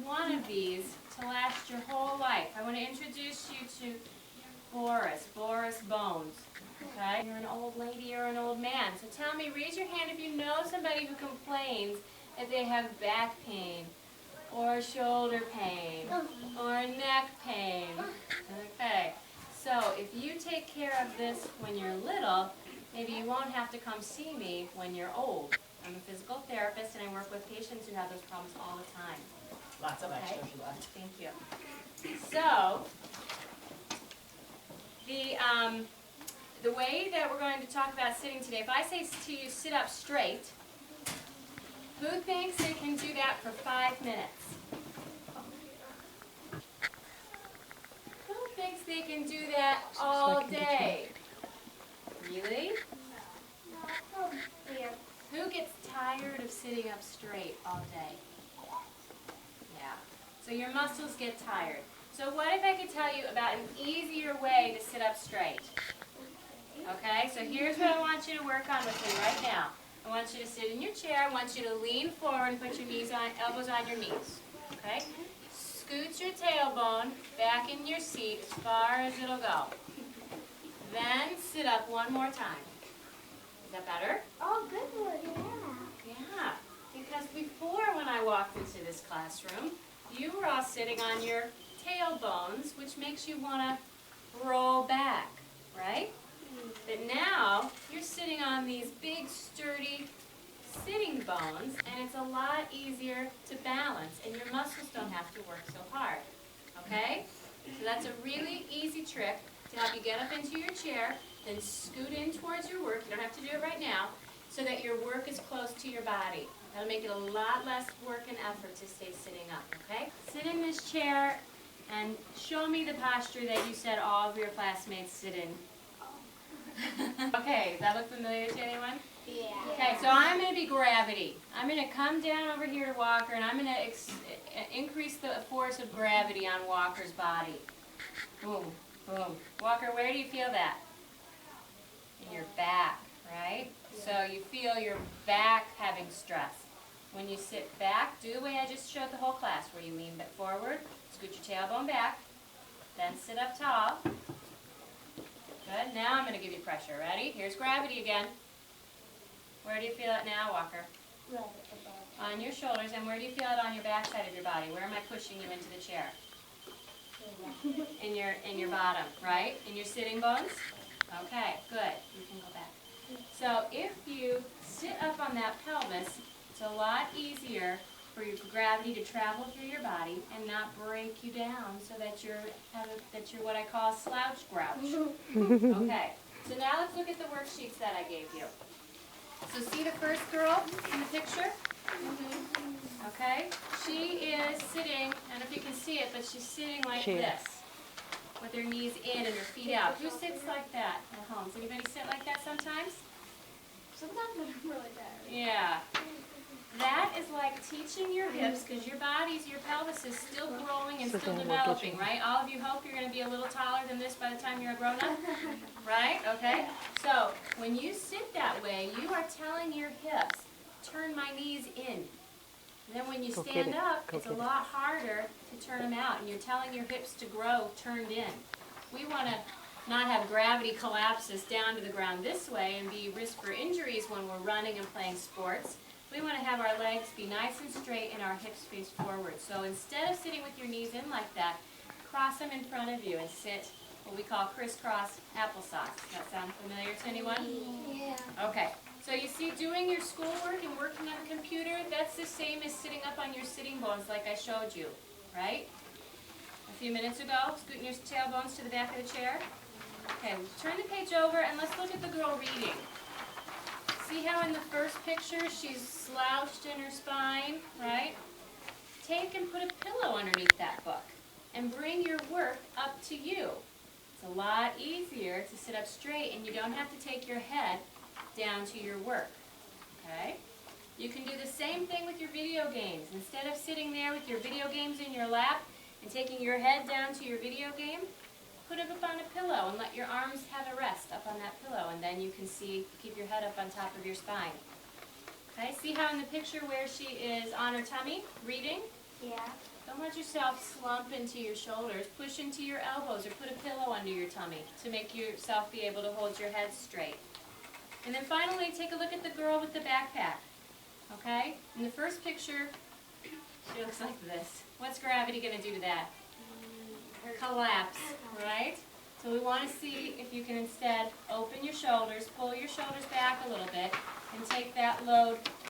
one of these to last your whole life. I want to introduce you to Boris Bones. Okay? You're an old lady or an old man. So tell me, raise your hand if you know somebody who complains that they have back pain, or shoulder pain, or neck pain. Okay. So if you take care of this when you're little, maybe you won't have to come see me when you're old. I'm a physical therapist and I work with patients who have those problems all the time. Lots of Okay. extras left. Thank you. So, the way that we're going to talk about sitting today, if I say to you, sit up straight, who thinks they can do that for 5 minutes? Who thinks they can do that all day? Really? Who gets tired of sitting up straight all day? Yeah. So your muscles get tired. So what if I could tell you about an easier way to sit up straight? Okay, so here's what I want you to work on with me right now. I want you to sit in your chair. I want you to lean forward and put your elbows on your knees. Okay? Scoot your tailbone back in your seat as far as it'll go. Then sit up one more time. Is that better? Oh, good one, Yeah, because before when I walked into this classroom, you were all sitting on your tailbones, which makes you want to roll back, right? But now you're sitting on these big, sturdy sitting bones, and it's a lot easier to balance, and your muscles don't have to work so hard, okay? So that's a really easy trick to help you get up into your chair, then scoot in towards your work. You don't have to do it right now, so that your work is close to your body. That'll make it a lot less work and effort to stay sitting up, okay? Sit in this chair and show me the posture that you said all of your classmates sit in. Okay, does that look familiar to anyone? Yeah. Okay, so I'm going to be gravity. I'm going to come down over here to Walker, and I'm going to increase the force of gravity on Walker's body. Boom, boom. Walker, where do you feel that? In your back, right? So you feel your back having stress. When you sit back, do the way I just showed the whole class, where you lean back forward, scoot your tailbone back, then sit up tall. Good. Now I'm going to give you pressure. Ready? Here's gravity again. Where do you feel it now, Walker? Right above. On your shoulders. And where do you feel it on your back side of your body? Where am I pushing you into the chair? In your bottom, right? In your sitting bones? Okay, good. You can go back. So if you sit up on that pelvis, it's a lot easier for your gravity to travel through your body and not break you down, so that you're what I call a slouch grouch. Okay. So now let's look at the worksheets that I gave you. So see the first girl in the picture? Okay. She is sitting, I don't know if you can see it, but she's sitting like this, with her knees in and her feet out. Who sits like that at home? Does anybody sit like that sometimes? Sometimes I'm really tired. Yeah. That is like teaching your hips, because your pelvis is still growing and still developing, right? All of you hope you're going to be a little taller than this by the time you're a grown-up, right? Okay? So when you sit that way, you are telling your hips, turn my knees in. And then when you stand up, it's a lot harder to turn them out, and you're telling your hips to grow turned in. We want to not have gravity collapses down to the ground this way and be risk for injuries when we're running and playing sports. We want to have our legs be nice and straight and our hips face forward. So instead of sitting with your knees in like that, cross them in front of you and sit what we call crisscross applesauce. Does that sound familiar to anyone? Yeah. Okay. So you see, doing your schoolwork and working on the computer, that's the same as sitting up on your sitting bones like I showed you, right? A few minutes ago, scooting your tailbones to the back of the chair. Okay, turn the page over and let's look at the girl reading. See how in the first picture she's slouched in her spine, right? Take and put a pillow underneath that book and bring your work up to you. It's a lot easier to sit up straight, and you don't have to take your head down to your work, okay? You can do the same thing with your video games. Instead of sitting there with your video games in your lap and taking your head down to your video game, put it up on a pillow and let your arms have a rest up on that pillow, and then you can keep your head up on top of your spine. Okay, see how in the picture where she is on her tummy, reading? Yeah. Don't let yourself slump into your shoulders. Push into your elbows or put a pillow under your tummy to make yourself be able to hold your head straight. And then finally, take a look at the girl with the backpack. Okay? In the first picture, she looks like this. What's gravity going to do to that? Collapse, right? So we want to see if you can instead open your shoulders, pull your shoulders back a little bit, and take that load